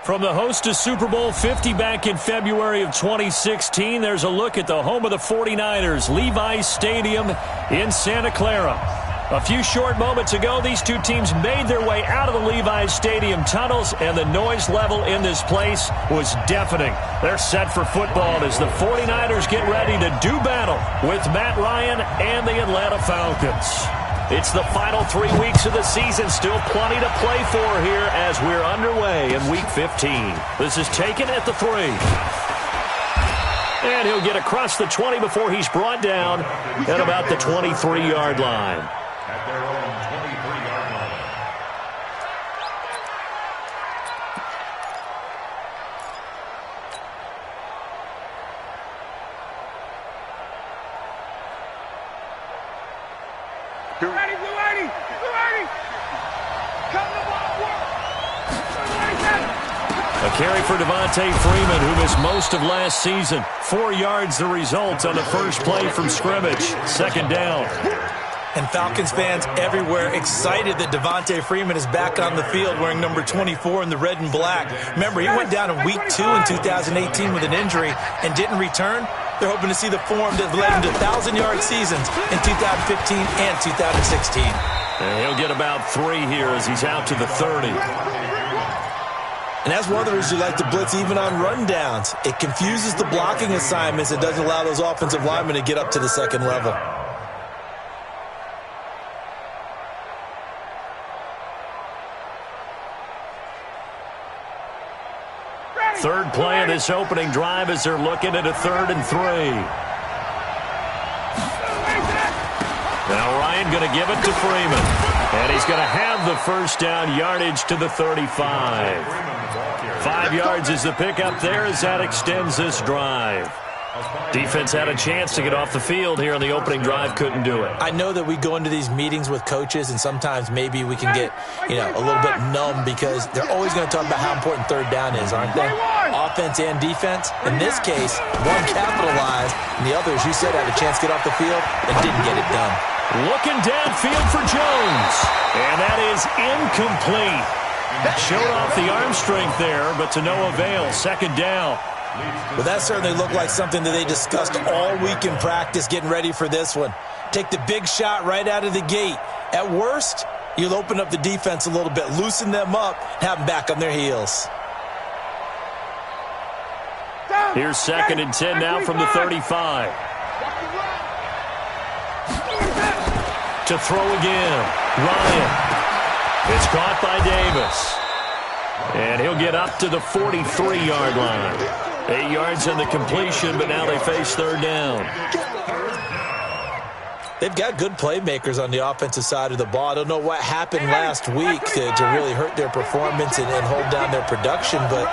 From the host to Super Bowl 50 back in February of 2016, there's a look at the home of the 49ers, Levi's Stadium in Santa Clara. A few short moments ago, these two teams made their way out of the Levi's Stadium tunnels, and the noise level in this place was deafening. They're set for football as the 49ers get ready to do battle with Matt Ryan and the Atlanta Falcons. It's the final 3 weeks of the season. Still plenty to play for here as we're underway in Week 15. This is taken at the 3. And he'll get across the 20 before he's brought down at about the 23-yard line. At their own 23-yard line. Ready, blue 80! Blue 80! Come the ball, work! A carry for Devontae Freeman, who missed most of last season. 4 yards the result on the first play from scrimmage. Second down. And Falcons fans everywhere excited that Devontae Freeman is back on the field wearing number 24 in the red and black. Remember, he went down in Week 2 in 2018 with an injury and didn't return. They're hoping to see the form that led him to 1,000-yard seasons in 2015 and 2016. And he'll get about 3 here as he's out to the 30. And that's one of the reasons you like to blitz even on rundowns. It confuses the blocking assignments. It doesn't allow those offensive linemen to get up to the second level. Third play of this opening drive as they're looking at a 3rd and 3. Now Ryan going to give it to Freeman. And he's going to have the first down yardage to the 35. 5 yards is the pickup there as that extends this drive. Defense had a chance to get off the field here on the opening drive, couldn't do it. I know that we go into these meetings with coaches, and sometimes maybe we can get, a little bit numb because they're always going to talk about how important third down is, aren't they? Offense and defense. In this case, one capitalized, and the other, as you said, had a chance to get off the field and didn't get it done. Looking downfield for Jones, and that is incomplete. Showed off the arm strength there, but to no avail. Second down. Well, that certainly looked like something that they discussed all week in practice getting ready for this one. Take the big shot right out of the gate. At worst, you'll open up the defense a little bit, loosen them up, have them back on their heels. Here's 2nd and 10 now from the 35. To throw again. Ryan. It's caught by Davis. And he'll get up to the 43-yard line. 8 yards on the completion, but now they face third down. They've got good playmakers on the offensive side of the ball. I don't know what happened last week to really hurt their performance and hold down their production, but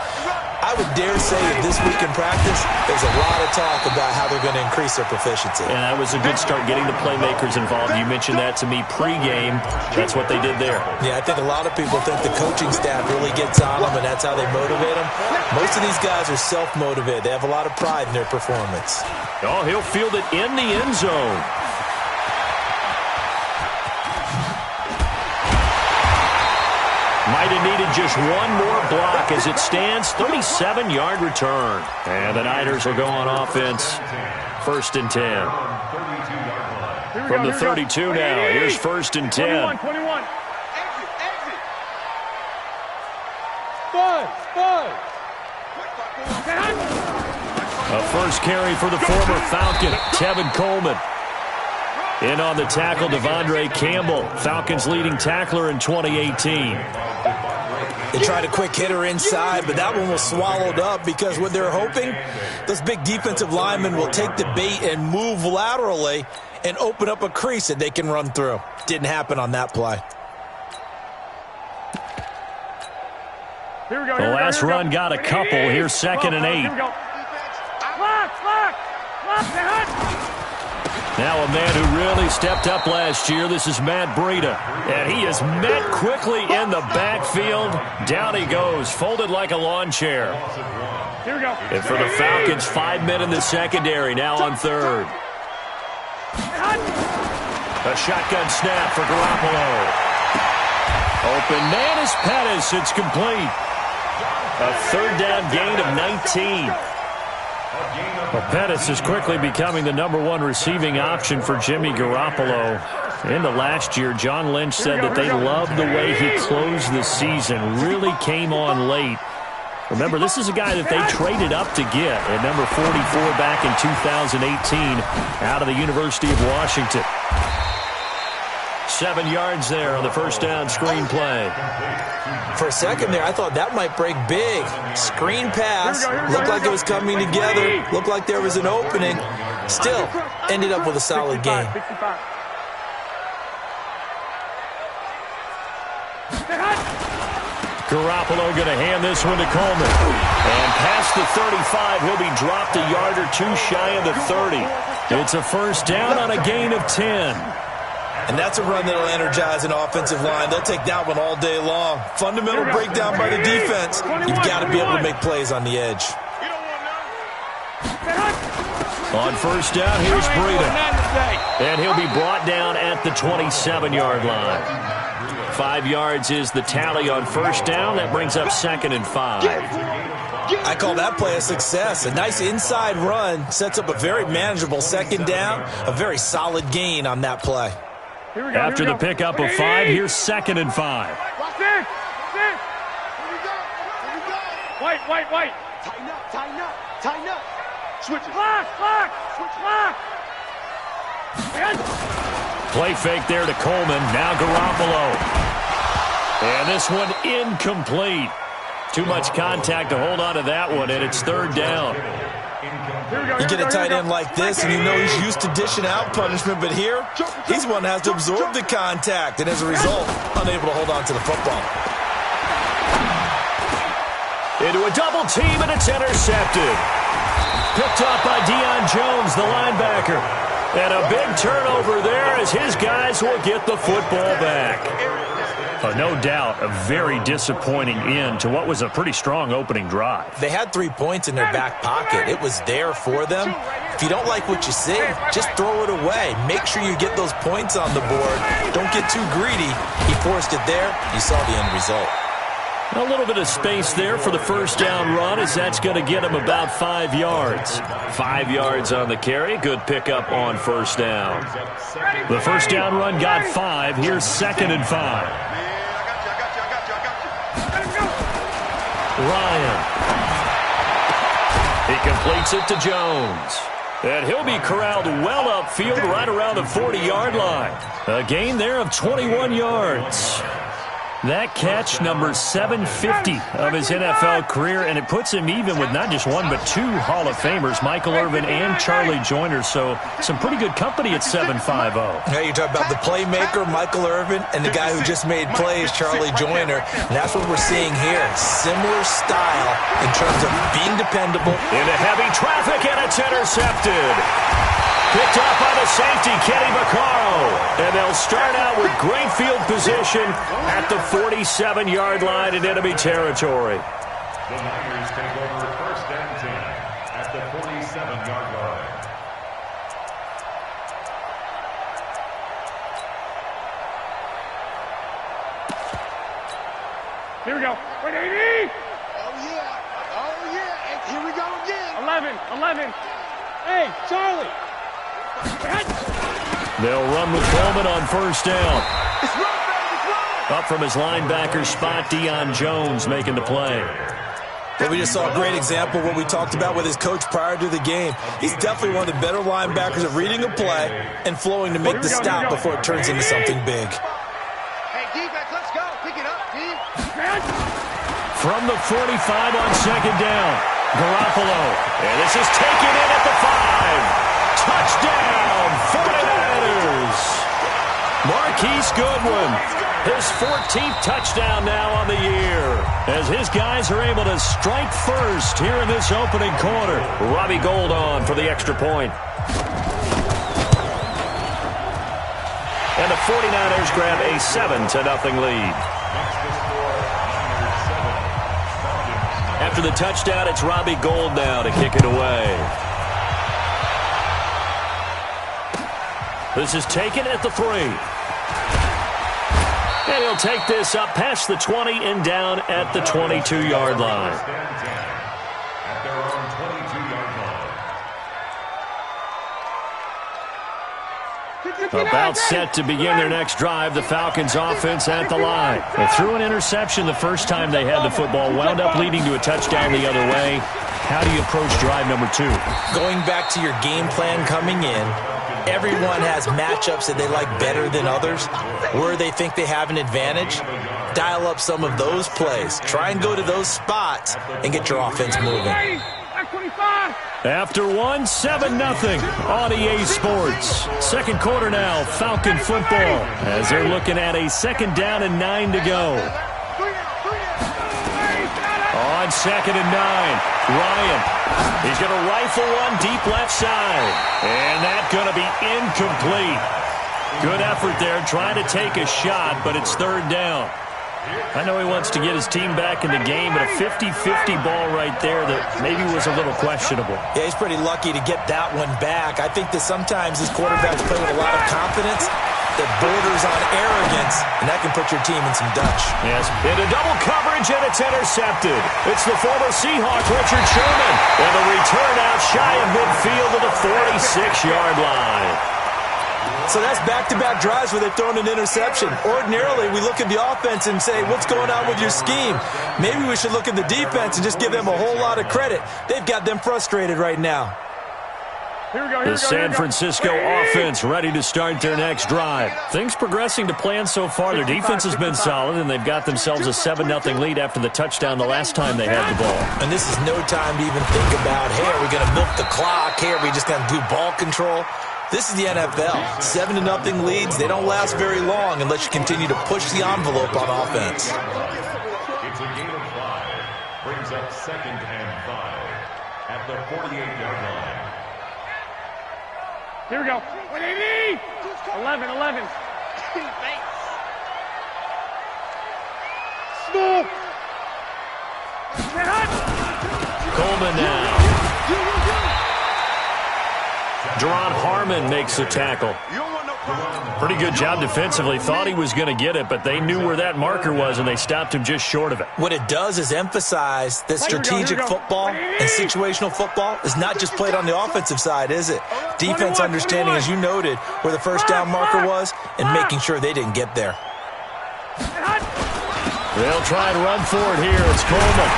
I would dare say that this week in practice, there's a lot of talk about how they're going to increase their proficiency. And that was a good start getting the playmakers involved. You mentioned that to me pregame. That's what they did there. Yeah, I think a lot of people think the coaching staff really gets on them, and that's how they motivate them. Most of these guys are self-motivated. They have a lot of pride in their performance. Oh, he'll field it in the end zone. Might have needed just one more block as it stands. 37-yard return. And the Niners will go on offense. 1st and 10. From the 32 now. Here's 1st and 10. 21. A first carry for the former Falcon, Tevin Coleman. In on the tackle, Devondre Campbell, Falcons' leading tackler in 2018. They tried a quick hitter inside, but that one was swallowed up because what they're hoping, those big defensive linemen will take the bait and move laterally and open up a crease that they can run through. Didn't happen on that play. Here we go. The last run got a couple. Here's 2nd and 8. Here we go. Now a man who really stepped up last year. This is Matt Breida. And he is met quickly in the backfield. Down he goes, folded like a lawn chair. Here we go. And for the Falcons, 5 men in the secondary, now on 3rd. A shotgun snap for Garoppolo. Open man is Pettis. It's complete. A third down gain of 19. Well, Pettis is quickly becoming the #1 receiving option for Jimmy Garoppolo. Into last year, John Lynch said that they loved the way he closed the season, really came on late. Remember, this is a guy that they traded up to get at number 44 back in 2018 out of the University of Washington. 7 yards there on the first down screenplay. For a second there, I thought that might break big. Screen pass, looked like it was coming together, looked like there was an opening. Still, ended up with a solid game. Garoppolo going to hand this one to Coleman. And past the 35, he'll be dropped a yard or two shy of the 30. It's a first down on a gain of 10. And that's a run that'll energize an offensive line. They'll take that one all day long. Fundamental breakdown by the defense. You've got to be able to make plays on the edge. On first down, here's Breida. And he'll be brought down at the 27-yard line. 5 yards is the tally on first down. That brings up 2nd and 5. I call that play a success. A nice inside run sets up a very manageable second down. A very solid gain on that play. After the pickup of 5, here's 2nd and 5. White. Tighten up. Switch it. Lock. Play fake there to Coleman. Now Garoppolo. And this one incomplete. Too much contact to hold on to that one, and it's 3rd down. You get a tight end like this, and you know he's used to dishing out punishment, but here, he's one that has to absorb the contact, and as a result, unable to hold on to the football. Into a double team, and it's intercepted. Picked up by Deion Jones, the linebacker. And a big turnover there as his guys will get the football back. No doubt, a very disappointing end to what was a pretty strong opening drive. They had 3 points in their back pocket. It was there for them. If you don't like what you see, just throw it away. Make sure you get those points on the board. Don't get too greedy. He forced it there. You saw the end result. A little bit of space there for the first down run as that's going to get him about 5 yards. 5 yards on the carry. Good pickup on first down. The first down run got 5. Here's 2nd and 5. Ryan. He completes it to Jones. And he'll be corralled well upfield right around the 40-yard line. A gain there of 21 yards. That catch, number 750 of his NFL career, and it puts him even with not just one but 2 Hall of Famers, Michael Irvin and Charlie Joyner. So some pretty good company at 750. Yeah, you talk about the playmaker, Michael Irvin, and the guy who just made plays, Charlie Joyner. And that's what we're seeing here. Similar style in terms of being dependable. Into heavy traffic, and it's intercepted. Picked up by the safety, Kenny Vaccaro. And they'll start out with great field position at the 47-yard line in enemy territory. The Niners take over 1st and 10 at the 47-yard line. Here we go. Wait, 80! Oh, yeah. Here we go again. 11. Hey, Charlie. They'll run with Coleman on first down. Up from his linebacker spot, Deion Jones making the play. Well, we just saw a great example of what we talked about with his coach prior to the game. He's definitely one of the better linebackers of reading a play and flowing to make the stop before it turns into something big. Hey, defense, let's go. Pick it up, D. From the 45 on second down, Garoppolo. And this is taken in at the 5. Touchdown, 49ers. Marquise Goodwin, his 14th touchdown now on the year, as his guys are able to strike first here in this opening quarter. Robbie Gould on for the extra point. And the 49ers grab a 7-0 lead. After the touchdown, it's Robbie Gould now to kick it away. This is taken at the 3. And he'll take this up past the 20 and down at the 22-yard line. At their own 22-yard line. About set to begin their next drive, the Falcons offense at the line. They threw an interception the first time they had the football, wound up leading to a touchdown the other way. How do you approach drive number 2? Going back to your game plan coming in, everyone has matchups that they like better than others, where they think they have an advantage. Dial up some of those plays. Try and go to those spots and get your offense moving. After 7-0 on EA Sports. Second quarter now, Falcon football, as they're looking at a 2nd down and 9 to go. On 2nd and 9, Ryan. He's going to rifle one deep left side. And that's going to be incomplete. Good effort there, trying to take a shot, but it's 3rd down. I know he wants to get his team back in the game, but a 50-50 ball right there that maybe was a little questionable. Yeah, he's pretty lucky to get that one back. I think that sometimes these quarterbacks play with a lot of confidence that borders on arrogance, and that can put your team in some Dutch. Yes, into double coverage, and it's intercepted. It's the former Seahawk, Richard Sherman, and the return out shy of midfield to the 46-yard line. So that's back-to-back drives where they've thrown an interception. Ordinarily, we look at the offense and say, what's going on with your scheme? Maybe we should look at the defense and just give them a whole lot of credit. They've got them frustrated right now. The San Francisco offense ready to start their next drive. Things progressing to plan so far. Their defense has been solid, and they've got themselves a 7-0 lead after the touchdown the last time they had the ball. And this is no time to even think about, hey, are we going to milk the clock? Hey, are we just going to do ball control? This is the NFL. 7-0 leads, they don't last very long unless you continue to push the envelope on offense. It's a gain of 5. Brings up 2nd and 5 at the 48-yard line. Here we go. 180. 11. Small. Coleman now. Jerron Harmon makes the tackle. Pretty good job defensively. Thought he was going to get it, but they knew where that marker was, and they stopped him just short of it. What it does is emphasize that strategic football and situational football is not just played on the offensive side, is it? Defense understanding, as you noted, where the first down marker was and making sure they didn't get there. They'll try and run for it here. It's Coleman.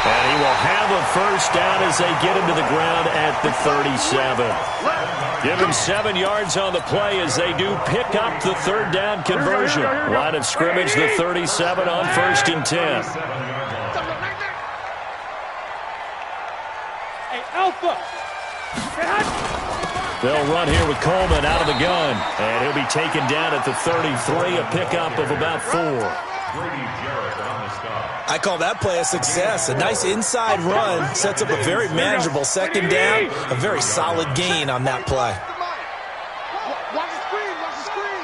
And he will have a first down as they get him to the ground at the 37. Give him 7 yards on the play as they do pick up the 3rd down conversion. Line of scrimmage, the 37 on 1st and 10. Hey, Alpha. They'll run here with Coleman out of the gun. And he'll be taken down at the 33, a pickup of about 4. I call that play a success. A nice inside run sets up a very manageable 2nd down. A very solid gain on that play. Watch the screen. Watch the screen.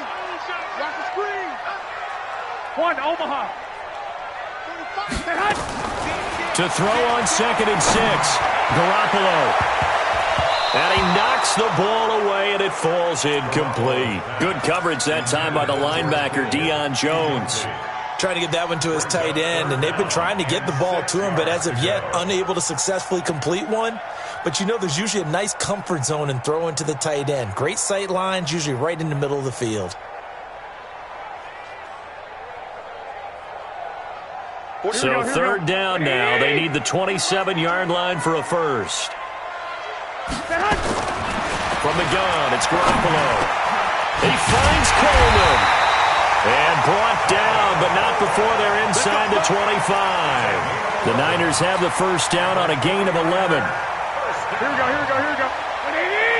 Watch the screen. One, Omaha. To throw on 2nd and 6. Garoppolo. And he knocks the ball away, and it falls incomplete. Good coverage that time by the linebacker, Deion Jones. Trying to get that one to his tight end, and they've been trying to get the ball to him, but as of yet, unable to successfully complete one. But you know there's usually a nice comfort zone in throwing to the tight end. Great sight lines, usually right in the middle of the field. So 3rd down now. They need the 27-yard line for a first. From the gun, it's Garoppolo. He finds Coleman. And brought down, but not before they're inside the 25. The Niners have the first down on a gain of 11. Here we go.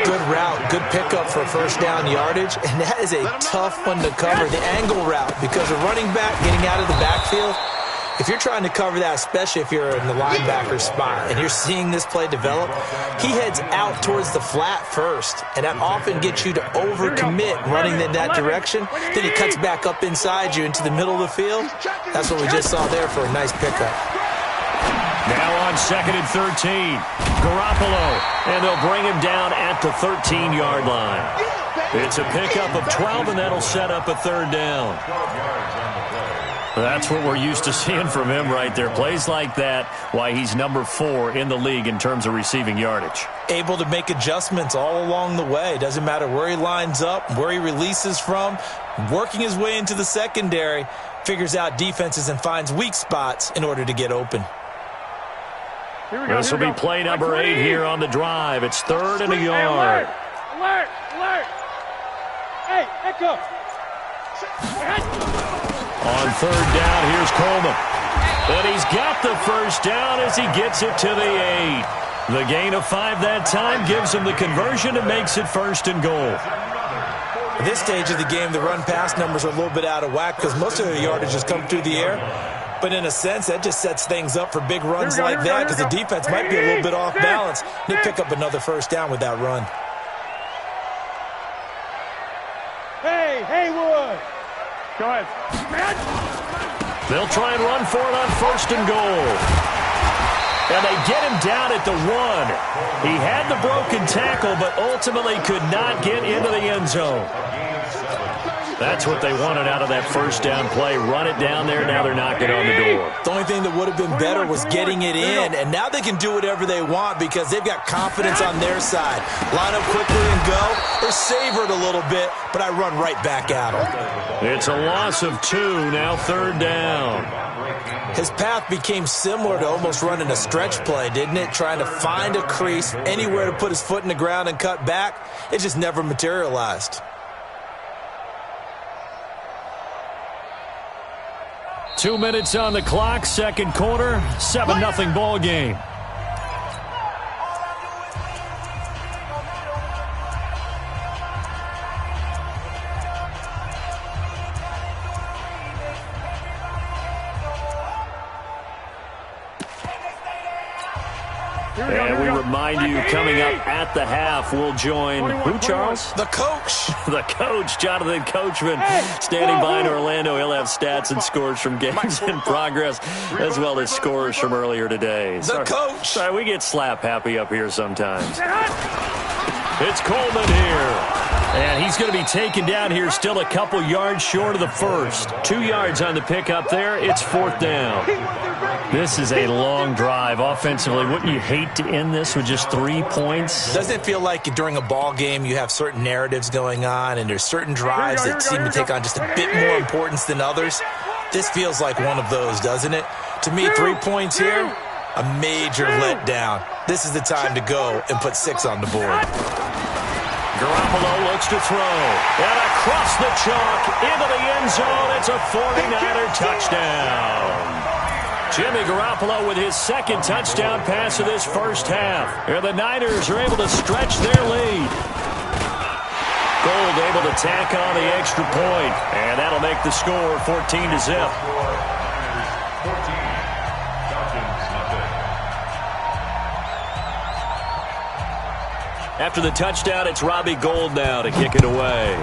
Good route, good pickup for first down yardage, and that is a tough one to cover, the angle route, because a running back getting out of the backfield, if you're trying to cover that, especially if you're in the linebacker spot and you're seeing this play develop, he heads out towards the flat first, and that often gets you to overcommit running in that direction. Then he cuts back up inside you into the middle of the field. That's what we just saw there for a nice pickup. Now on 2nd and 13, Garoppolo, and they'll bring him down at the 13-yard line. It's a pickup of 12, and that'll set up a third down. 12 yards on the play. That's what we're used to seeing from him right there. Plays like that, why he's number 4 in the league in terms of receiving yardage. Able to make adjustments all along the way. Doesn't matter where he lines up, where he releases from. Working his way into the secondary, figures out defenses and finds weak spots in order to get open. This will be play number 8 here on the drive. It's 3rd and a yard. Alert! Hey, echo! On 3rd down, here's Coleman. And he's got the first down as he gets it to the 8. The gain of 5 that time gives him the conversion and makes it 1st and goal. At this stage of the game, the run-pass numbers are a little bit out of whack because most of the yardage has come through the air. But in a sense, that just sets things up for big runs like that because the defense might be a little bit off balance. They pick up another first down with that run. Hey, Haywood! Go ahead. They'll try and run for it on 1st and goal. And they get him down at the 1. He had the broken tackle, but ultimately could not get into the end zone. That's what they wanted out of that first down play. Run it down there. Now they're knocking on the door. The only thing that would have been better was getting it in, and now they can do whatever they want because they've got confidence on their side. Line up quickly and go, or savor it a little bit, but I run right back at them. It's a loss of 2, now 3rd down. His path became similar to almost running a stretch play, didn't it? Trying to find a crease, anywhere to put his foot in the ground and cut back. It just never materialized. 2 minutes on the clock, 2nd quarter, 7-0 ball game. And we remind you, coming up at the half, we'll join who, Charles? The coach. The coach, Jonathan Coachman, standing by in Orlando. He'll have stats and scores from games in progress, as well as scores from earlier today. The coach. Sorry, we get slap happy up here sometimes. It's Coleman here. And he's going to be taken down here, still a couple yards short of the first. 2 yards on the pickup there. It's 4th down. This is a long drive offensively. Wouldn't you hate to end this with just 3 points? Doesn't it feel like during a ball game you have certain narratives going on and there's certain drives that seem to take on just a bit more importance than others? This feels like one of those, doesn't it? To me, 3 points here, a major letdown. This is the time to go and put 6 on the board. Garoppolo looks to throw. And across the chalk into the end zone. It's a 49er touchdown. Jimmy Garoppolo with his 2nd touchdown pass of this first half. And the Niners are able to stretch their lead. Gold able to tack on the extra point. And that'll make the score 14-0. After the touchdown, it's Robbie Gould now to kick it away.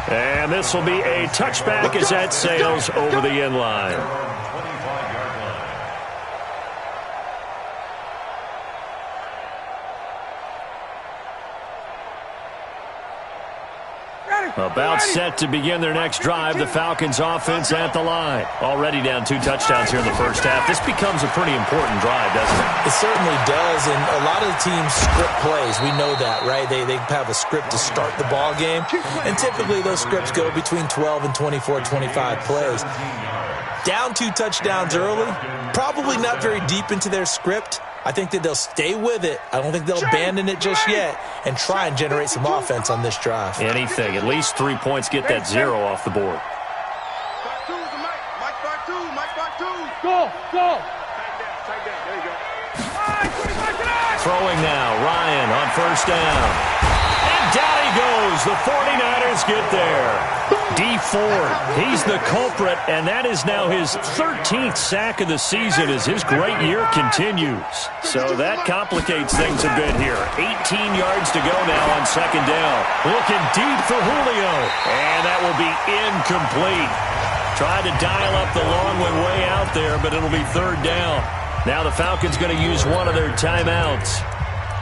And this will be a touchback as that sails over the end line. About set to begin their next drive. The Falcons offense at the line. Already down 2 touchdowns here in the first half. This becomes a pretty important drive, doesn't it? It certainly does, and a lot of the teams script plays. We know that, right? They have a script to start the ball game, and typically those scripts go between 12 and 24, 25 plays. Down 2 touchdowns early, probably not very deep into their script. I think that they'll stay with it. I don't think they'll abandon it just yet and try and generate some offense on this drive. Anything. At least 3 points. Get that 0 off the board. Go! There you go. Throwing now. Ryan on 1st down. And down he goes. The 49ers get there. D Ford, he's the culprit, and that is now his 13th sack of the season as his great year continues. So that complicates things a bit here. 18 yards to go now on 2nd down. Looking deep for Julio, and that will be incomplete. Tried to dial up the long one way out there, but it'll be 3rd down. Now the Falcons going to use one of their timeouts.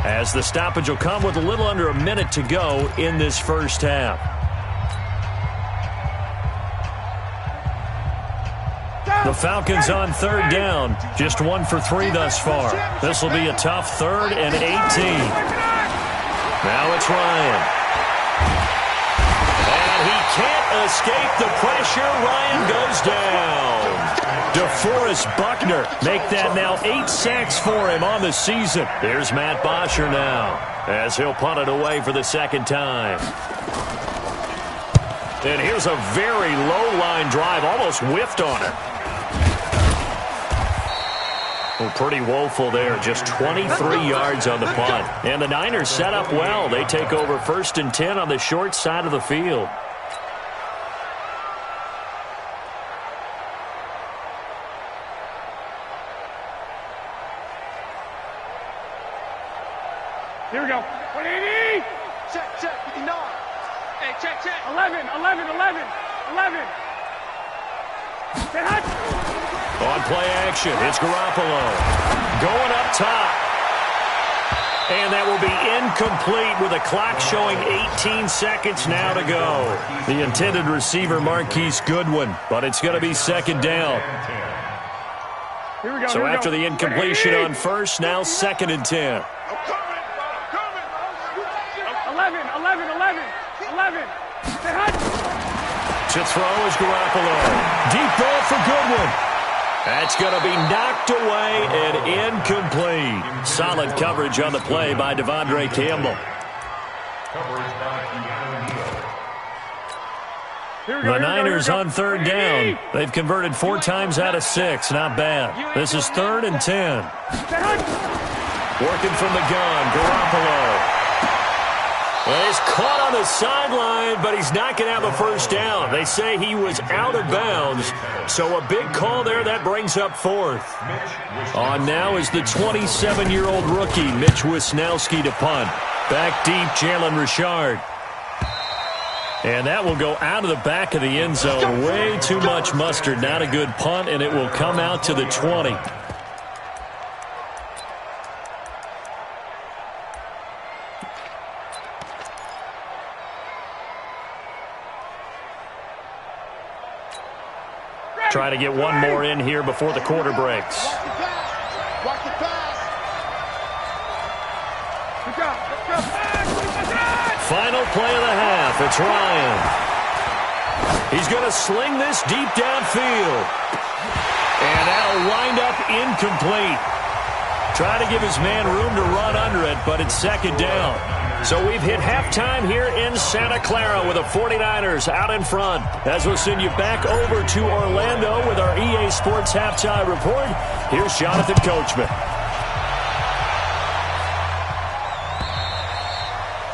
as the stoppage will come with a little under a minute to go in this first half. The Falcons on third down, just 1 for 3 thus far. This will be a tough 3rd and 18. Now it's Ryan. And he can't escape the pressure. Ryan goes down. DeForest Buckner make that now 8 sacks for him on the season. Here's Matt Bosher now as he'll punt it away for the second time. And here's a very low line drive, almost whiffed on it. Well, pretty woeful there, just 23 yards on the punt. And the Niners set up well. They take over 1st and 10 on the short side of the field. Here we go. 180. Check, 59. Hey, check. 11. 10 hot. On play action, it's Garoppolo. Going up top. And that will be incomplete with a clock showing 18 seconds now to go. The intended receiver, Marquise Goodwin, but it's going to be 2nd down. Here we go. So after the incompletion on 1st, now 2nd and 10. 11. 10 hot. To throw is Garoppolo. Deep ball for Goodwin. That's going to be knocked away and incomplete. Solid coverage on the play by Devondre Campbell. The Niners on 3rd down. They've converted 4 times out of 6. Not bad. This is 3rd and 10. Working from the gun, Garoppolo. Well, he's caught on the sideline, but he's not going to have a first down. They say he was out of bounds, so a big call there. That brings up 4th. On now is the 27-year-old rookie, Mitch Wisnowski, to punt. Back deep, Jalen Richard. And that will go out of the back of the end zone. Way too much mustard. Not a good punt, and it will come out to the 20. Try to get one more in here before the quarter breaks. Watch the pass. Final play of the half. It's Ryan. He's going to sling this deep downfield. And that'll wind up incomplete. Try to give his man room to run under it, but it's 2nd down. So we've hit halftime here in Santa Clara with the 49ers out in front. As we'll send you back over to Orlando with our EA Sports Halftime Report, here's Jonathan Coachman.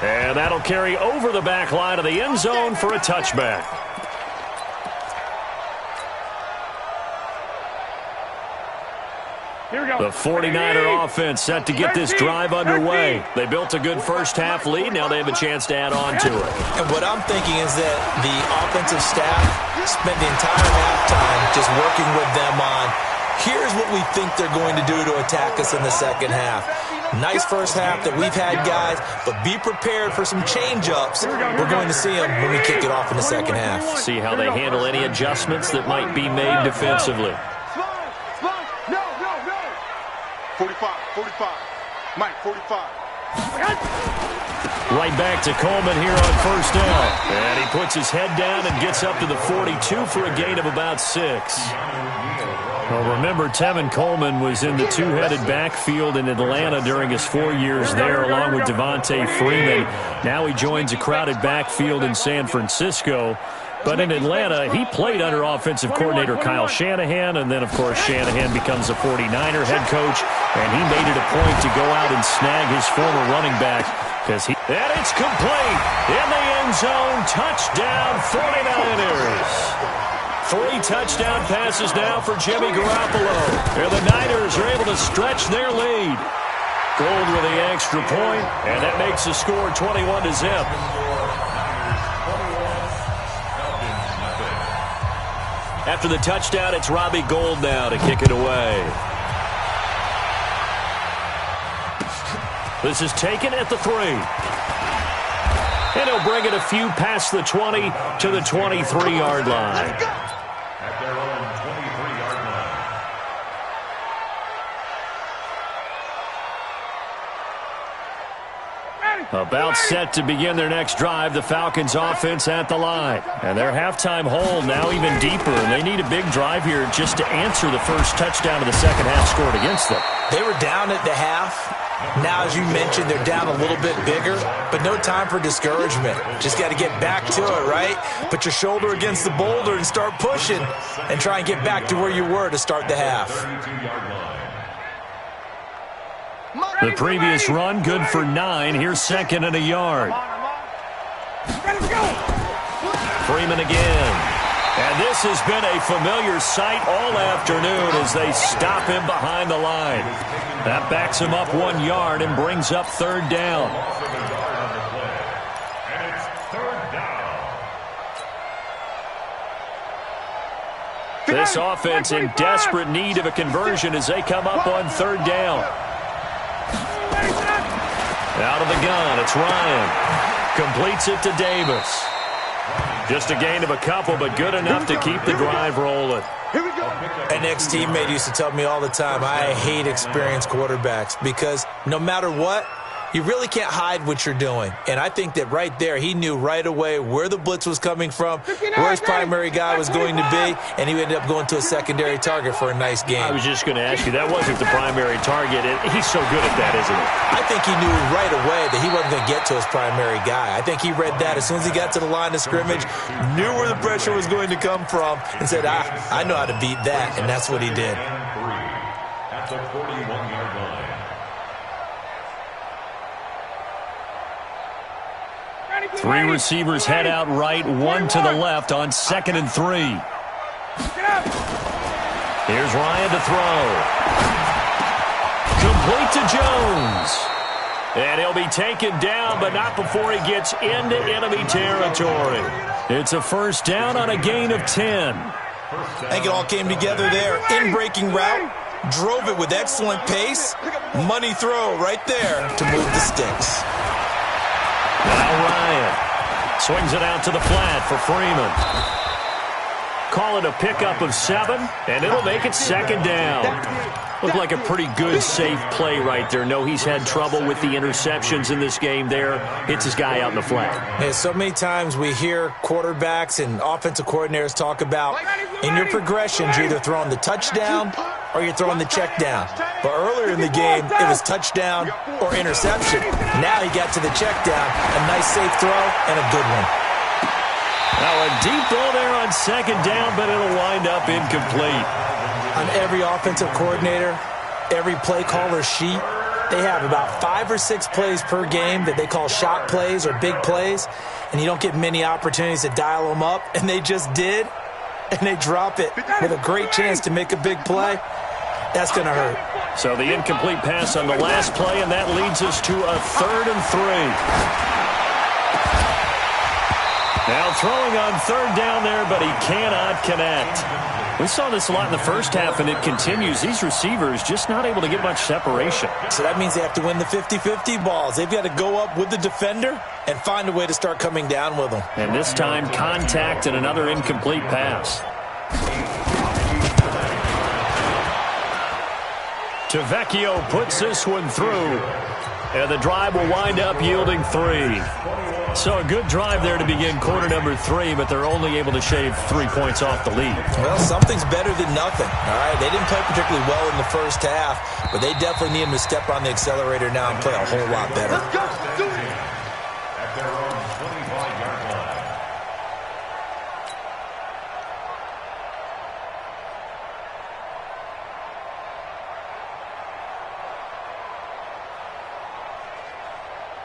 And that'll carry over the back line of the end zone for a touchback. The 49er offense set to get this drive underway. They built a good first half lead. Now they have a chance to add on to it. And what I'm thinking is that the offensive staff spent the entire halftime just working with them on, here's what we think they're going to do to attack us in the second half. Nice first half that we've had, guys, but be prepared for some change-ups. We're going to see them when we kick it off in the second half. See how they handle any adjustments that might be made defensively. 45. Mike, 45. Right back to Coleman here on 1st down. And he puts his head down and gets up to the 42 for a gain of about 6. Well, remember, Tevin Coleman was in the two-headed backfield in Atlanta during his 4 years there, along with Devontae Freeman. Now he joins a crowded backfield in San Francisco. But in Atlanta, he played under offensive coordinator Kyle Shanahan, and then, of course, Shanahan becomes a 49er head coach, and he made it a point to go out and snag his former running back. And it's complete in the end zone. Touchdown, 49ers. 3 touchdown passes now for Jimmy Garoppolo. And the Niners are able to stretch their lead. Gold with the extra point, and that makes the score 21-0. After the touchdown, it's Robbie Gould now to kick it away. This is taken at the 3. And he'll bring it a few past the 20 to the 23-yard line. At their own 23-yard line. About set to begin their next drive, the Falcons offense at the line. And their halftime hole now even deeper. And they need a big drive here just to answer the first touchdown of the second half scored against them. They were down at the half. Now, as you mentioned, they're down a little bit bigger, but no time for discouragement. Just got to get back to it, right? Put your shoulder against the boulder and start pushing and try and get back to where you were to start the half. The previous run, good for 9. Here's second and a yard. Freeman again. And this has been a familiar sight all afternoon as they stop him behind the line. That backs him up 1 yard and brings up third down. And it's third down. This offense in desperate need of a conversion as they come up on third down. Out of the gun, it's Ryan. Completes it to Davis. Just a gain of a couple, but good enough to keep the drive rolling. An ex-teammate used to tell me all the time, I hate experienced quarterbacks because no matter what, you really can't hide what you're doing. And I think that right there, he knew right away where the blitz was coming from, where his primary guy was going to be, and he ended up going to a secondary target for a nice game. I was just going to ask you, that wasn't the primary target. He's so good at that, isn't he? I think he knew right away that he wasn't going to get to his primary guy. I think he read that as soon as he got to the line of scrimmage, knew where the pressure was going to come from, and said, I know how to beat that, and that's what he did. At the 41-yard line. Three receivers head out right, one to the left on second and 3. Here's Ryan to throw. Complete to Jones. And he'll be taken down, but not before he gets into enemy territory. It's a first down on a gain of 10. I think it all came together there. In-breaking route, drove it with excellent pace. Money throw right there to move the sticks. Now Ryan swings it out to the flat for Freeman. Call it a pickup of 7, and it'll make it second down. Looked like a pretty good, safe play right there. No, he's had trouble with the interceptions in this game there. Hits his guy out in the flat. Yeah, so many times we hear quarterbacks and offensive coordinators talk about in your progressions, you're either throwing the touchdown or you're throwing the check down. But earlier in the game, it was touchdown or interception. Now he got to the check down. A nice safe throw and a good one. Now a deep ball there on second down, but it'll wind up incomplete. On every offensive coordinator, every play caller sheet, they have about 5 or 6 plays per game that they call shot plays or big plays, and you don't get many opportunities to dial them up, and they just did, and they drop it with a great chance to make a big play. That's going to hurt. So the incomplete pass on the last play, and that leads us to a third and 3. Now throwing on third down there, but he cannot connect. We saw this a lot in the first half, and it continues. These receivers just not able to get much separation. So that means they have to win the 50-50 balls. They've got to go up with the defender and find a way to start coming down with them. And this time, contact and another incomplete pass. Tavecchio puts this one through, and the drive will wind up yielding 3. So a good drive there to begin quarter number 3, but they're only able to shave 3 points off the lead. Well, something's better than nothing. All right, they didn't play particularly well in the first half, but they definitely need them to step on the accelerator now and play a whole lot better. At their own 25-yard line.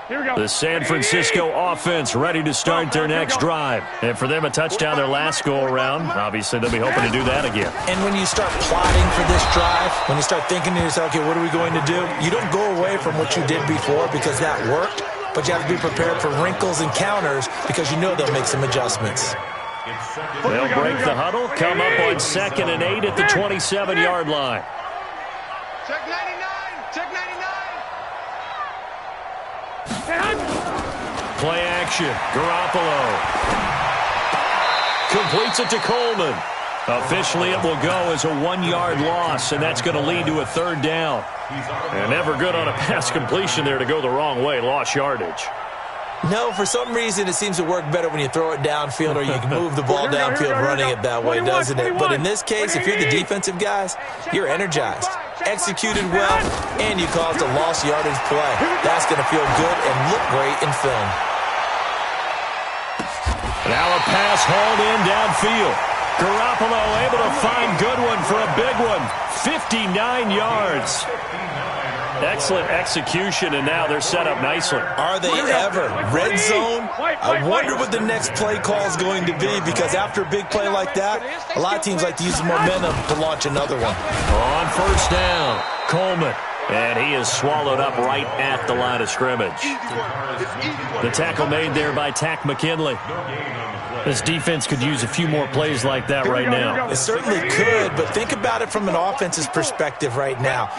Here we go. The San Francisco offense ready to start their next drive. And for them, a touchdown their last go-around. Obviously, they'll be hoping to do that again. And when you start plotting for this drive, when you start thinking to yourself, okay, what are we going to do? You don't go away from what you did before because that worked, but you have to be prepared for wrinkles and counters because you know they'll make some adjustments. They'll break the huddle, come up on second and 8 at the 27-yard line. Check 99. Check 99. play action. Garoppolo completes it to Coleman. Officially, it will go as a 1-yard loss, and that's going to lead to a 3rd down. And never good on a pass completion there to go the wrong way. Lost yardage. No, for some reason, it seems to work better when you throw it downfield or you can move the ball downfield running it that way, doesn't it? But in this case, if you're the defensive guys, you're energized, executed well, and you caused a lost yardage play. That's going to feel good and look great in film. Now a pass hauled in downfield. Garoppolo able to find Goodwin for a big one. 59 yards. Excellent execution, and now they're set up nicely. Are they ever? Red zone? I wonder what the next play call is going to be, because after a big play like that, a lot of teams like to use the momentum to launch another one. On 1st down, Coleman. And he is swallowed up right at the line of scrimmage. The tackle made there by Tack McKinley. This defense could use a few more plays like that right now. It certainly could, but think about it from an offense's perspective right now.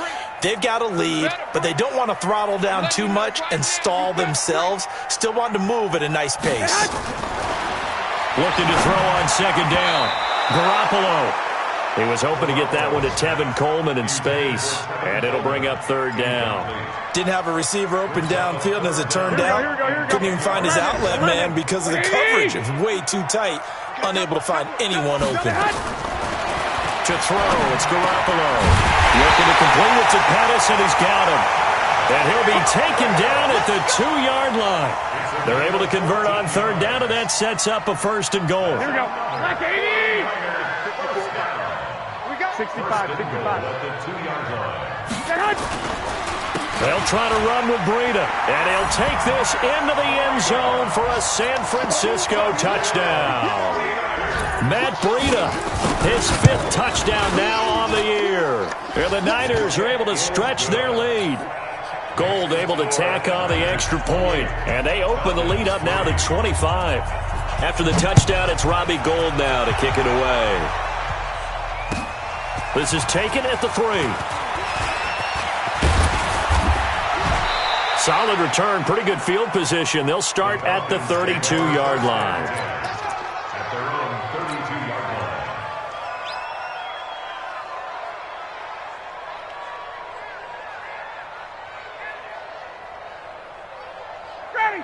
They've got a lead, but they don't want to throttle down too much and stall themselves. Still want to move at a nice pace. Looking to throw on 2nd down. Garoppolo. He was hoping to get that one to Tevin Coleman in space, and it'll bring up 3rd down. Didn't have a receiver open downfield, and as it turned out, couldn't even find his outlet man because of the coverage. It was way too tight, unable to find anyone open. To throw, it's Garoppolo. Looking to complete it to Pettis, and he's got him. And he'll be taken down at the 2-yard line. They're able to convert on 3rd down, and that sets up a 1st and goal. Here we go. Like 80. 65. They'll try to run with Breida, and he'll take this into the end zone for a San Francisco touchdown. Matt Breida, his 5th touchdown now on the year. And the Niners are able to stretch their lead. Gold able to tack on the extra point, and they open the lead up now to 25. After the touchdown, it's Robbie Gould now to kick it away. This is taken at the 3. Solid return, pretty good field position. They'll start at the 32-yard line. At their own 32-yard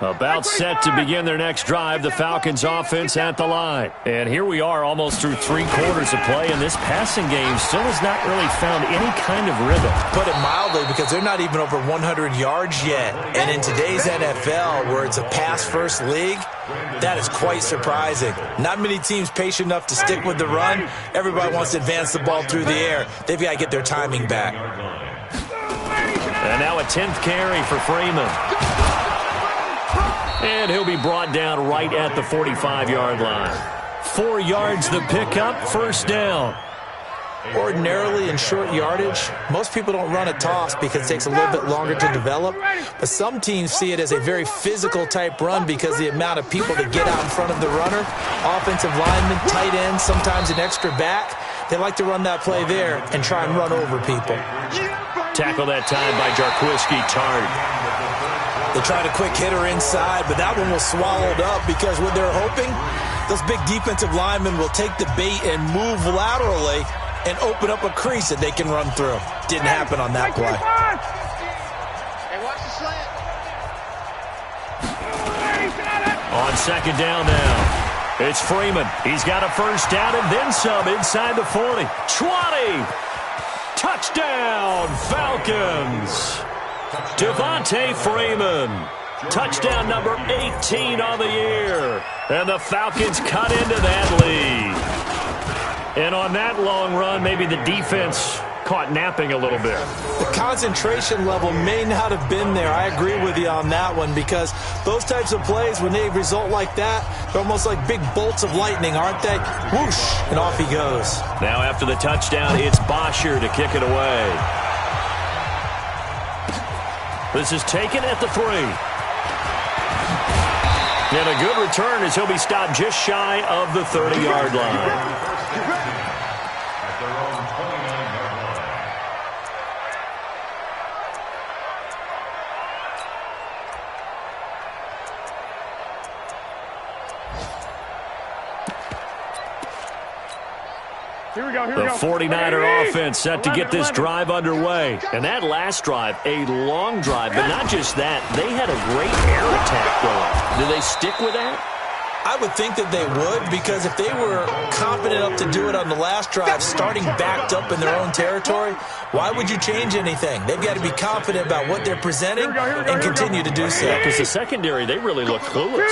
line. About set to begin their next drive, the Falcons offense at the line. And here we are almost through 3 quarters of play, and this passing game still has not really found any kind of rhythm. Put it mildly, because they're not even over 100 yards yet. And in today's NFL, where it's a pass-first league, that is quite surprising. Not many teams patient enough to stick with the run. Everybody wants to advance the ball through the air. They've got to get their timing back. And now a 10th carry for Freeman. And he'll be brought down right at the 45-yard line. 4 yards the pickup, 1st down. Ordinarily in short yardage, most people don't run a toss because it takes a little bit longer to develop. But some teams see it as a very physical type run because of the amount of people that get out in front of the runner. Offensive linemen, tight ends, sometimes an extra back. They like to run that play there and try and run over people. Tackle that time by Jarquiski Tart. They tried a quick hitter inside, but that one was swallowed up because what they're hoping, those big defensive linemen will take the bait and move laterally and open up a crease that they can run through. Didn't happen on that play. Hey, watch the slant. On 2nd down now, it's Freeman. He's got a 1st down and then some inside the 40. 20! Touchdown, Falcons! Devontae Freeman, touchdown number 18 on the year. And the Falcons cut into that lead. And on that long run, maybe the defense caught napping a little bit. The concentration level may not have been there. I agree with you on that one because those types of plays, when they result like that, they're almost like big bolts of lightning, aren't they? Whoosh, and off he goes. Now after the touchdown, it's Bosher to kick it away. This is taken at the 3. And a good return as he'll be stopped just shy of the 30-yard line. At their own 29-yard line. The 49er offense set to get this drive underway. And that last drive, a long drive, but not just that. They had a great air attack going. Do they stick with that? I would think that they would, because if they were confident enough to do it on the last drive, starting backed up in their own territory, why would you change anything? They've got to be confident about what they're presenting and continue to do so. Because the secondary, they really looked clueless.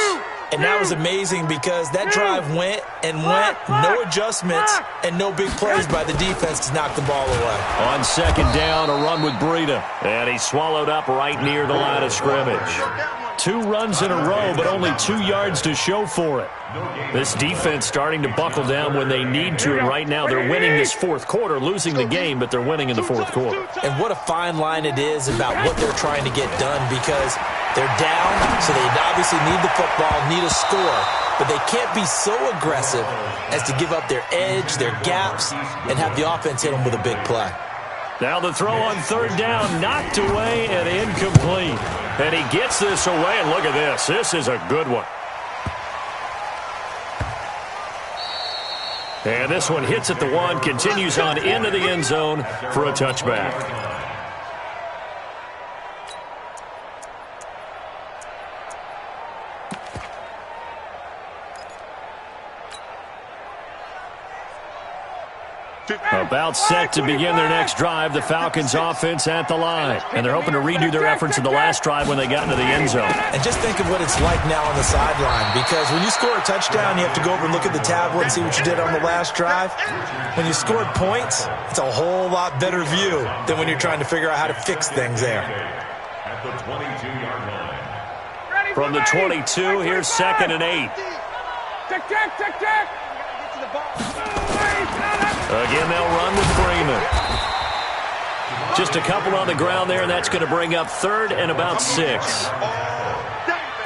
And that was amazing because that drive went and went, no adjustments, and no big plays by the defense to knock the ball away. On second down, a run with Breida. And he swallowed up right near the line of scrimmage. 2 runs in a row, but only 2 yards to show for it. This defense starting to buckle down when they need to, and right now they're winning this fourth quarter, losing the game, but they're winning in the fourth quarter. And what a fine line it is about what they're trying to get done, because they're down, so they obviously need the football, need a score, but they can't be so aggressive as to give up their edge, their gaps, and have the offense hit them with a big play. Now the throw on third down, knocked away and incomplete. And he gets this away, and look at this. This is a good one. And this one hits at the 1, continues on into the end zone for a touchback. About set to begin their next drive, the Falcons offense at the line. And they're hoping to redo their efforts in the last drive when they got into the end zone. And just think of what it's like now on the sideline, because when you score a touchdown, you have to go over and look at the tablet and see what you did on the last drive. When you scored points, it's a whole lot better view than when you're trying to figure out how to fix things there. At the 22-yard line. From the 22, here's 2nd and 8. Check. Again, they'll run with Freeman. Just a couple on the ground there, and that's going to bring up 3rd and about 6.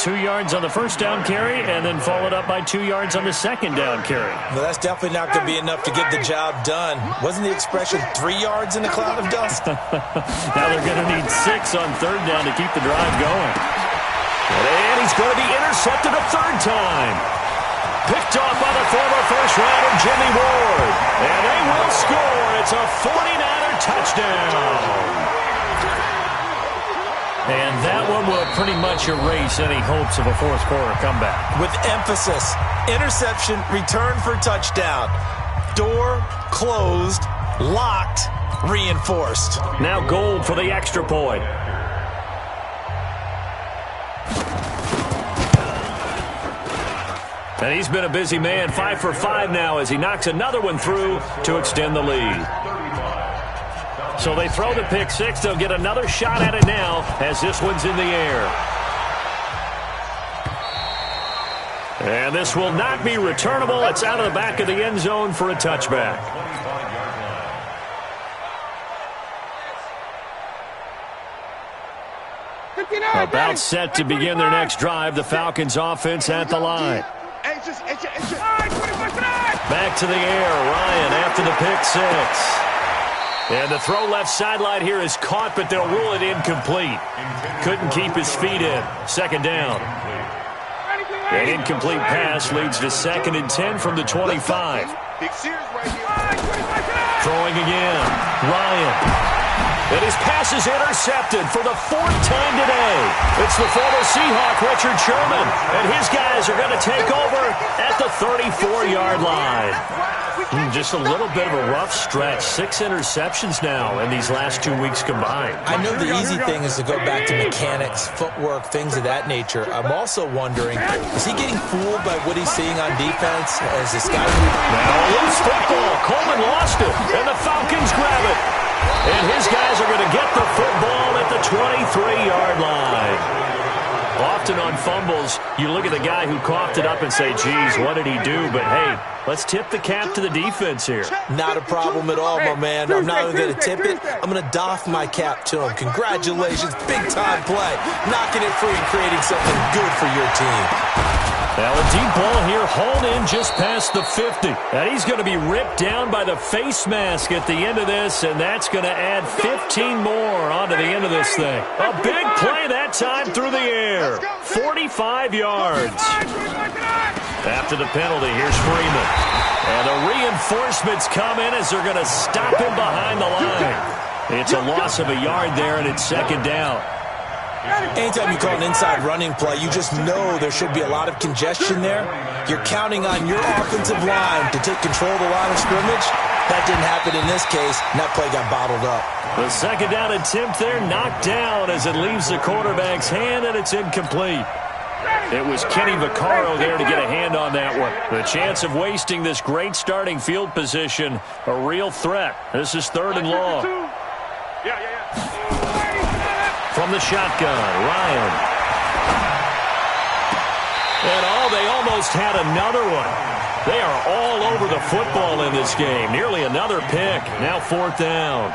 2 yards on the first down carry, and then followed up by 2 yards on the second down carry. Well, that's definitely not going to be enough to get the job done. Wasn't the expression 3 yards in a cloud of dust? Now they're going to need 6 on third down to keep the drive going. And he's going to be intercepted a 3rd time. Picked off by the former first-rounder Jimmy Ward. And they will score. It's a 49er touchdown. And that one will pretty much erase any hopes of a fourth-quarter comeback. With emphasis, interception, return for touchdown. Door closed, locked, reinforced. Now Gold for the extra point. And he's been a busy man, 5 for 5 now as he knocks another one through to extend the lead. So they throw the pick 6. They'll get another shot at it now as this one's in the air. And this will not be returnable. It's out of the back of the end zone for a touchback. About set to begin their next drive, the Falcons offense at the line. Back to the air, Ryan after the pick 6. And the throw left sideline here is caught, but they'll rule it incomplete. Couldn't keep his feet in. 2nd down. An incomplete pass leads to 2nd and 10 from the 25. Throwing again, Ryan. And his pass is intercepted for the 4th time today. It's the former Seahawk, Richard Sherman. And his guys are going to take over at the 34-yard line. Just a little bit of a rough stretch. 6 interceptions now in these last 2 weeks combined. I know the easy thing is to go back to mechanics, footwork, things of that nature. I'm also wondering, is he getting fooled by what he's seeing on defense? As this guy... Now a loose football. Coleman lost it. And the Falcons grab it. And his guys are going to get the football at the 23-yard line. Often on fumbles, you look at the guy who coughed it up and say, geez, what did he do? But, hey, let's tip the cap to the defense here. Not a problem at all, my man. I'm not even going to tip it. I'm going to doff my cap to him. Congratulations. Big-time play. Knocking it free and creating something good for your team. Now a deep ball here, hauled in just past the 50. And he's going to be ripped down by the face mask at the end of this, and that's going to add 15 more onto the end of this thing. A big play that time through the air. 45 yards. After to the penalty. Here's Freeman. And the reinforcements come in as they're going to stop him behind the line. It's a loss of a yard there, and it's second down. Anytime you call an inside running play, you just know there should be a lot of congestion there. You're counting on your offensive line to take control of the line of scrimmage. That didn't happen in this case, and that play got bottled up. The second down attempt there knocked down as it leaves the quarterback's hand, and it's incomplete. It was Kenny Vaccaro there to get a hand on that one. The chance of wasting this great starting field position, a real threat. This is third and long. From the shotgun, Ryan. And they almost had another one. They are all over the football in this game. Nearly another pick. Now fourth down.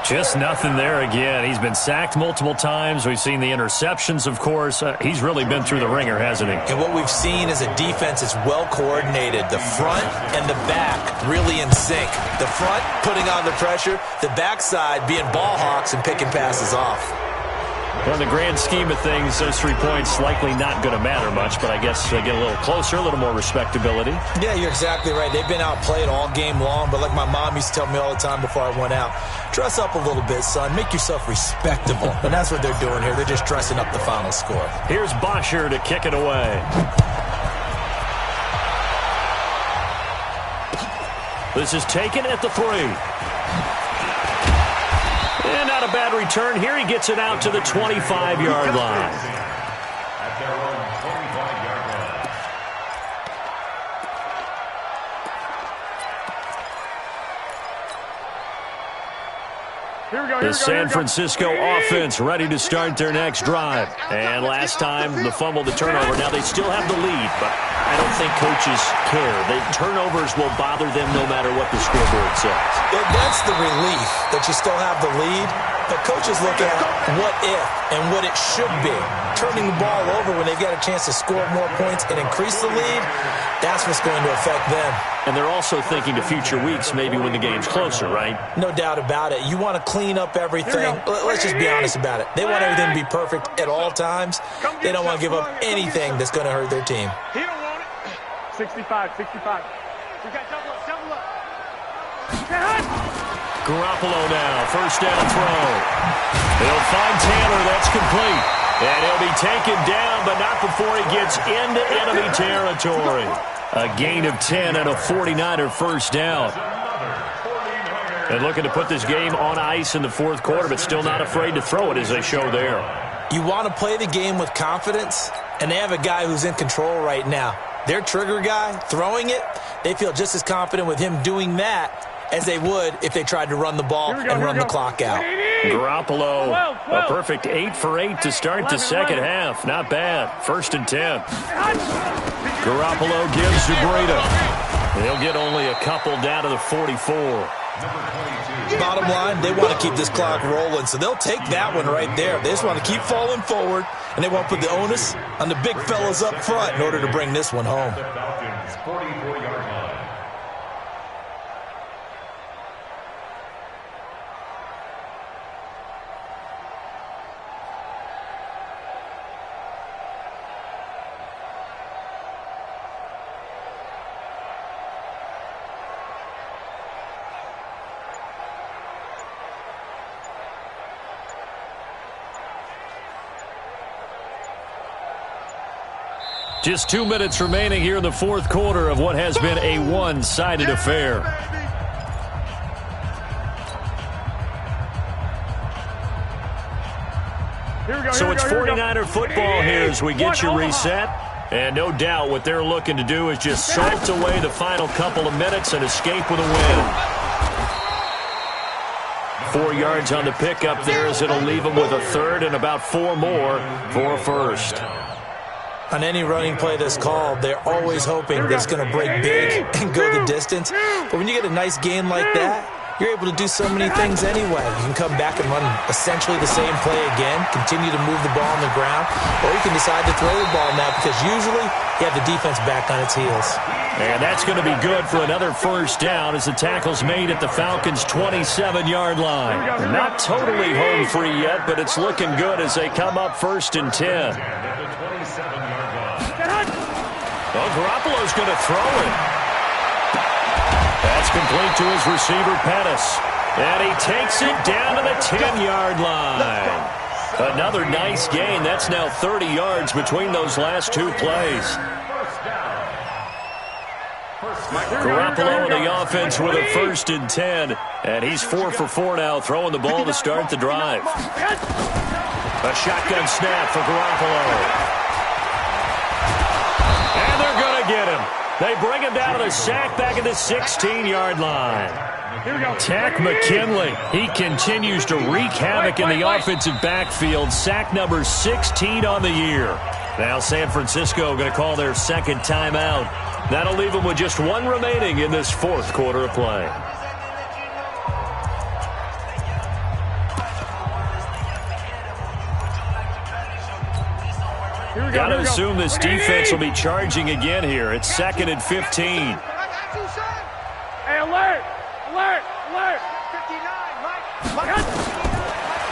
Just nothing there again. He's been sacked multiple times. We've seen the interceptions, of course. He's really been through the ringer, hasn't he? And what we've seen is a defense that's well coordinated. The front and the back really in sync. The front putting on the pressure. The backside being ball hawks and picking passes off. Well, in the grand scheme of things, those 3 points likely not going to matter much, but I guess they get a little closer, a little more respectability. Yeah, you're exactly right. They've been outplayed all game long, but like my mom used to tell me all the time before I went out, dress up a little bit, son. Make yourself respectable. And that's what they're doing here. They're just dressing up the final score. Here's Bosher to kick it away. This is taken at the 3. And not a bad return here. He gets it out to the 25-yard line. At their own 25-yard line. The San Francisco offense ready to start their next drive. And last time, the fumble, the turnover. Now they still have the lead, but I don't think coaches care. The turnovers will bother them no matter what the scoreboard says. That's the relief that you still have the lead. But coaches look at what if and what it should be. Turning the ball over when they've got a chance to score more points and increase the lead, that's what's going to affect them. And they're also thinking to future weeks, maybe when the game's closer, right? No doubt about it. You want to clean up everything. Let's just be honest about it. They want everything to be perfect at all times. They don't want to give up anything that's going to hurt their team. He don't want it. 65. We got double up. Garoppolo now, first down throw. He'll find Taylor, that's complete. And he'll be taken down, but not before he gets into enemy territory. A gain of 10 and a 49er first down. And looking to put this game on ice in the fourth quarter, but still not afraid to throw it as they show there. You want to play the game with confidence, and they have a guy who's in control right now. Their trigger guy, throwing it, they feel just as confident with him doing that as they would if they tried to run the ball and run the clock out. Garoppolo, a perfect 8 for 8 to start the second half. Not bad. First and 10. Garoppolo gives to Breida. He'll get only a couple down to the 44. Bottom line, they want to keep this clock rolling, so they'll take that one right there. They just want to keep falling forward, and they want to put the onus on the big fellas up front in order to bring this one home. The Falcons' 44-yard line. Just 2 minutes remaining here in the fourth quarter of what has been a one-sided affair. So it's 49er football here as we get you reset. And no doubt what they're looking to do is just salt away the final couple of minutes and escape with a win. 4 yards on the pickup there as it'll leave them with a third and about 4 more for a first. On any running play that's called, they're always hoping that it's going to break big and go the distance. But when you get a nice gain like that, you're able to do so many things anyway. You can come back and run essentially the same play again, continue to move the ball on the ground, or you can decide to throw the ball now because usually you have the defense back on its heels. And that's going to be good for another first down as the tackle's made at the Falcons' 27-yard line. Not totally home free yet, but it's looking good as they come up first and 10. Well, Garoppolo's going to throw it. That's complete to his receiver, Pettis. And he takes it down to the 10-yard line. Another nice gain. That's now 30 yards between those last two plays. Garoppolo in the offense with a 1st and 10. And he's 4 for 4 now, throwing the ball to start the drive. A shotgun snap for Garoppolo. And they're going to get him. They bring him down to the sack back at the 16-yard line. Tack McKinley. He continues to wreak havoc in the offensive backfield. Sack number 16 on the year. Now San Francisco going to call their second timeout. That'll leave them with just one remaining in this fourth quarter of play. Got to assume this defense will be charging again here. It's 2nd and 15. Hey, alert! Alert! Alert!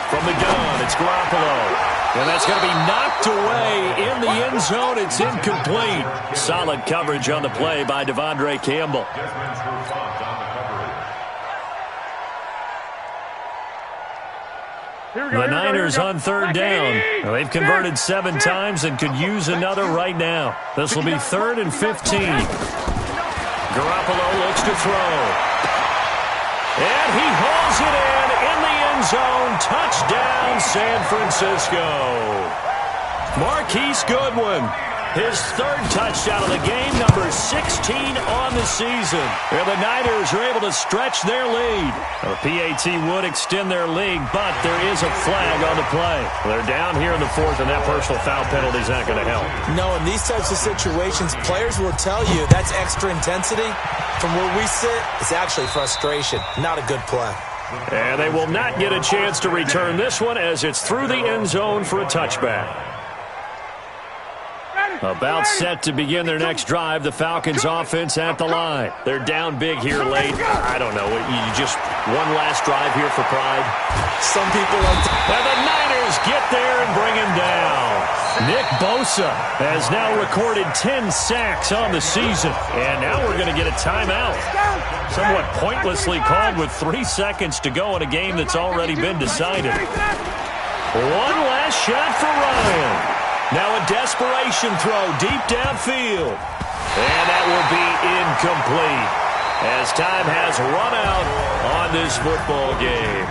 From the gun, it's Garoppolo. And that's going to be knocked away in the end zone. It's incomplete. Solid coverage on the play by Devondre Campbell. The Niners on 3rd down. They've converted 7 times and could use another right now. This will be 3rd and 15. Garoppolo looks to throw. And he hauls it in the end zone. Touchdown, San Francisco. Marquise Goodwin, his 3rd touchdown of the game, number 16 on the season. And the Niners are able to stretch their lead. A PAT would extend their lead, but there is a flag on the play. They're down here in the 4th, and that personal foul penalty is not going to help. No, in these types of situations, players will tell you that's extra intensity. From where we sit, it's actually frustration. Not a good play. And they will not get a chance to return this one as it's through the end zone for a touchback. About set to begin their next drive, the Falcons offense at the line. They're down big here late. I don't know. You just one last drive here for pride? Some people like to. And the Niners get there and bring him down. Nick Bosa has now recorded 10 sacks on the season. And now we're going to get a timeout. Somewhat pointlessly called with 3 seconds to go in a game that's already been decided. One last shot for Ryan. Now a desperation throw deep downfield. And that will be incomplete as time has run out on this football game.